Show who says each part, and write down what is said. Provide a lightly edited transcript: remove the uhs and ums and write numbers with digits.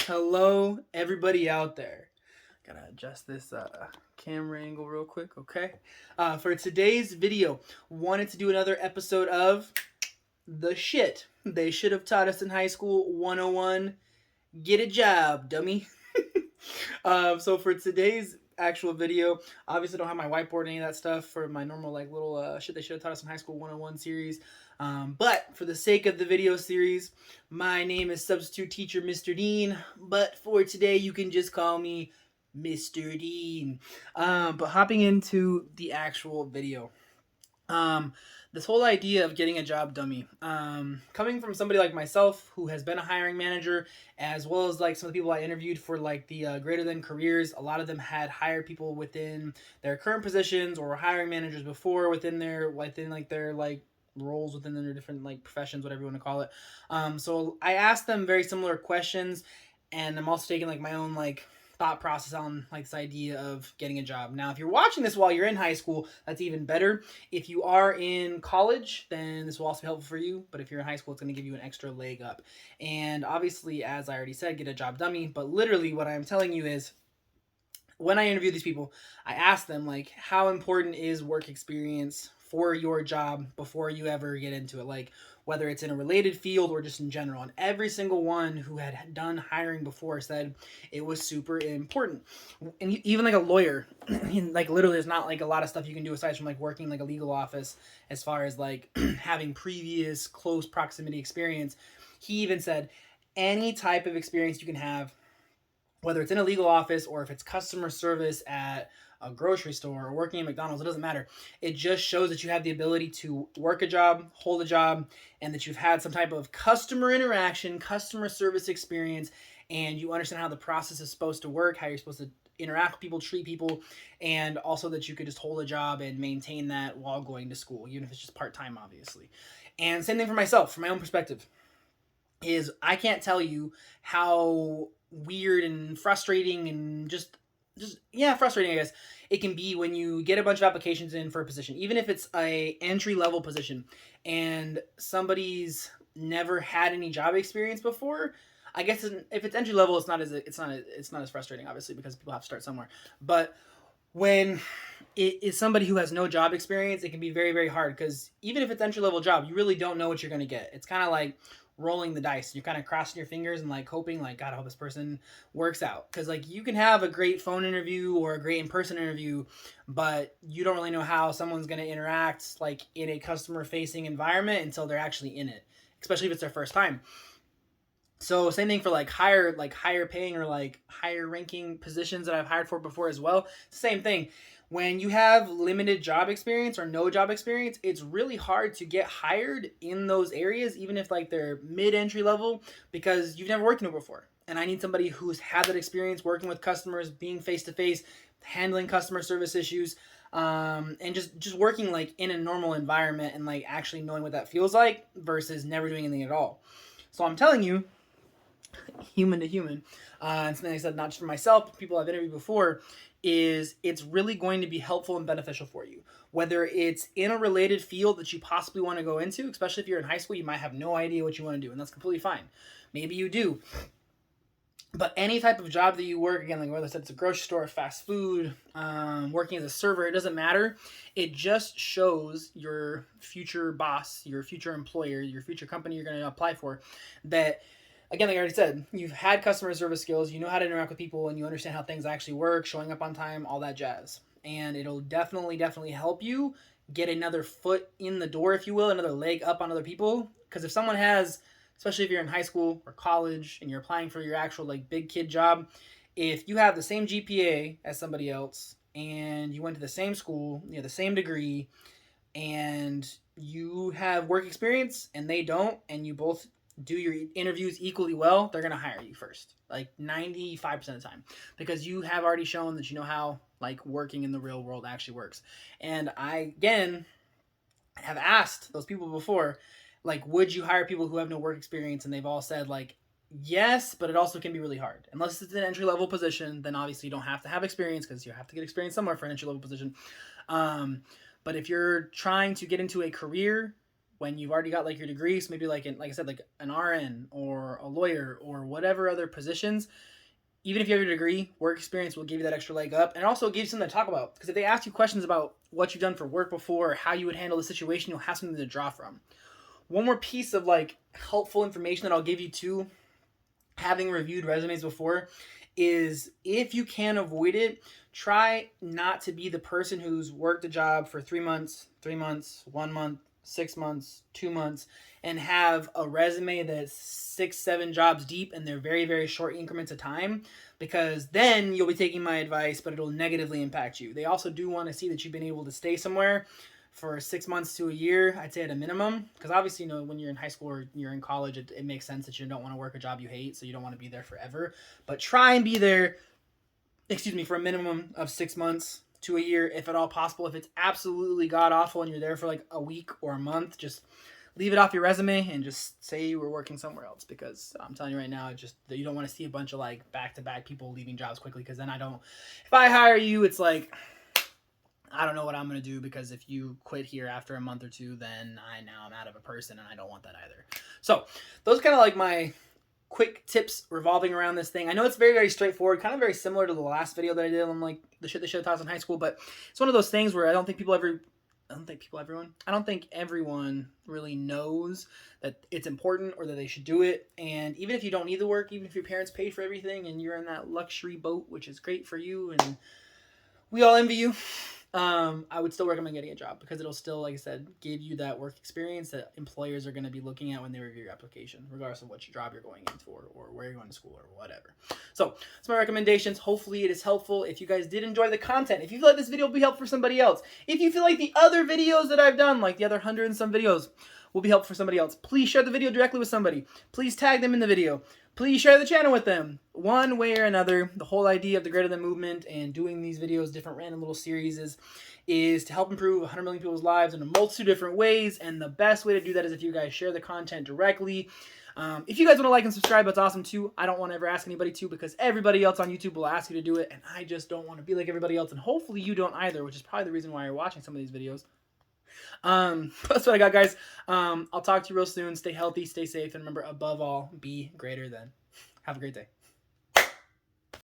Speaker 1: Hello, everybody out there. Gotta adjust this camera angle real quick, okay? For today's video, wanted to do another episode of the shit they should have taught us in high school 101. Get a job, dummy. So for today's actual video, obviously don't have my whiteboard or any of that stuff for my normal like little shit they should have taught us in high school 101 series. But for the sake of the video series, my name is substitute teacher Mr. Dean, but for today you can just call me Mr. Dean. But hopping into the actual video. Um, this whole idea of getting a job dummy, coming from somebody like myself who has been a hiring manager, as well as like some of the people I interviewed for like the greater than careers, a lot of them had hired people within their current positions or were hiring managers before within their roles within their different like professions, whatever you want to call it. So I asked them very similar questions, and I'm also taking like my own like thought process on like this idea of getting a job. Now, if you're watching this while you're in high school, that's even better. If you are in college, then this will also be helpful for you. But if you're in high school, it's going to give you an extra leg up. And obviously, as I already said, get a job dummy. But literally, what I'm telling you is, when I interview these people, I ask them like, how important is work experience for your job before you ever get into it? Like, whether it's in a related field or just in general. And every single one who had done hiring before said it was super important. And even like a lawyer, like literally there's not like a lot of stuff you can do aside from like working like a legal office as far as like having previous close proximity experience. He even said any type of experience you can have, whether it's in a legal office or if it's customer service at a grocery store or working at McDonald's, it doesn't matter. It just shows that you have the ability to work a job, hold a job, and that you've had some type of customer interaction, customer service experience, and you understand how the process is supposed to work, how you're supposed to interact with people, treat people, and also that you could just hold a job and maintain that while going to school, even if it's just part-time, obviously. And same thing for myself, from my own perspective, is I can't tell you how weird and frustrating and just frustrating, I guess, it can be when you get a bunch of applications in for a position, even if it's a entry level position and somebody's never had any job experience before. I guess if it's entry level, it's not as frustrating, obviously, because people have to start somewhere. But when it is somebody who has no job experience, it can be very, very hard, because even if it's entry level job, you really don't know what you're going to get. It's kind of like rolling the dice. You're kind of crossing your fingers and like hoping like, God, I hope this person works out, because like you can have a great phone interview or a great in-person interview, but you don't really know how someone's going to interact like in a customer facing environment until they're actually in it, especially if it's their first time. So same thing for like higher paying or like higher ranking positions that I've hired for before as well. Same thing. When you have limited job experience or no job experience, it's really hard to get hired in those areas, even if like they're mid-entry level, because you've never worked in it before. And I need somebody who's had that experience working with customers, being face-to-face, handling customer service issues, and just working like in a normal environment and like actually knowing what that feels like versus never doing anything at all. So I'm telling you, human to human, and something I said not just for myself, but people I've interviewed before, is it's really going to be helpful and beneficial for you. Whether it's in a related field that you possibly want to go into, especially if you're in high school, you might have no idea what you want to do, and that's completely fine. Maybe you do. But any type of job that you work, again, like whether it's a grocery store, fast food, working as a server, it doesn't matter. It just shows your future boss, your future employer, your future company you're going to apply for, that, again, like I already said, you've had customer service skills, you know how to interact with people, and you understand how things actually work, showing up on time, all that jazz. And it'll definitely help you get another foot in the door, if you will, another leg up on other people. Because if someone has, especially if you're in high school or college and you're applying for your actual like big kid job, if you have the same GPA as somebody else and you went to the same school, you know, the same degree, and you have work experience and they don't, and you both do your interviews equally well, they're going to hire you first, like 95% of the time, because you have already shown that you know how like working in the real world actually works. And I, again, have asked those people before, like, would you hire people who have no work experience? And they've all said like, yes, but it also can be really hard. Unless it's an entry level position, then obviously you don't have to have experience, because you have to get experience somewhere for an entry level position. But if you're trying to get into a career, when you've already got like your degrees, maybe like like I said, like an RN or a lawyer or whatever other positions, even if you have your degree, work experience will give you that extra leg up. And it also gives you something to talk about. Because if they ask you questions about what you've done for work before or how you would handle the situation, you'll have something to draw from. One more piece of like helpful information that I'll give you too, having reviewed resumes before, is if you can avoid it, try not to be the person who's worked a job for 3 months, 1 month, 6 months, 2 months, and have a resume that's 6, 7 jobs deep and they're very, very short increments of time, because then you'll be taking my advice, but it'll negatively impact you. They also do want to see that you've been able to stay somewhere for 6 months to a year, I'd say at a minimum, because obviously, when you're in high school or you're in college, it makes sense that you don't want to work a job you hate, so you don't want to be there forever. But try and be there, for a minimum of 6 months to a year, if at all possible. If it's absolutely god awful and you're there for like a week or a month, just leave it off your resume and just say you were working somewhere else, because I'm telling you right now, just that you don't want to see a bunch of like back-to-back people leaving jobs quickly, because then if I hire you, it's like, I don't know what I'm going to do, because if you quit here after a month or two, then I'm out of a person, and I don't want that either. So those are kind of like my quick tips revolving around this thing. I know it's very, very straightforward, kind of very similar to the last video that I did on like the shit that should have taught us in high school, but it's one of those things where I don't think everyone really knows that it's important or that they should do it. And even if you don't need the work, even if your parents paid for everything and you're in that luxury boat, which is great for you and we all envy you, I would still recommend getting a job, because it'll still, like I said, give you that work experience that employers are going to be looking at when they review your application, regardless of what job you're going into or where you're going to school or whatever. So that's my recommendations. Hopefully it is helpful. If you guys did enjoy the content, if you feel like this video will be helpful for somebody else, if you feel like the other videos that I've done, like the other 100 and some videos, will be helpful for somebody else, please share the video directly with somebody. Please tag them in the video. Please share the channel with them. One way or another, the whole idea of the Greater Than movement and doing these videos, different random little series, is to help improve 100 million people's lives in a multitude of different ways. And the best way to do that is if you guys share the content directly. If you guys want to like and subscribe, that's awesome too. I don't want to ever ask anybody to, because everybody else on YouTube will ask you to do it, and I just don't want to be like everybody else, and hopefully you don't either, which is probably the reason why you're watching some of these videos. That's what I got, guys. I'll talk to you real soon. Stay healthy, stay safe, and remember, above all, be greater than. Have a great day.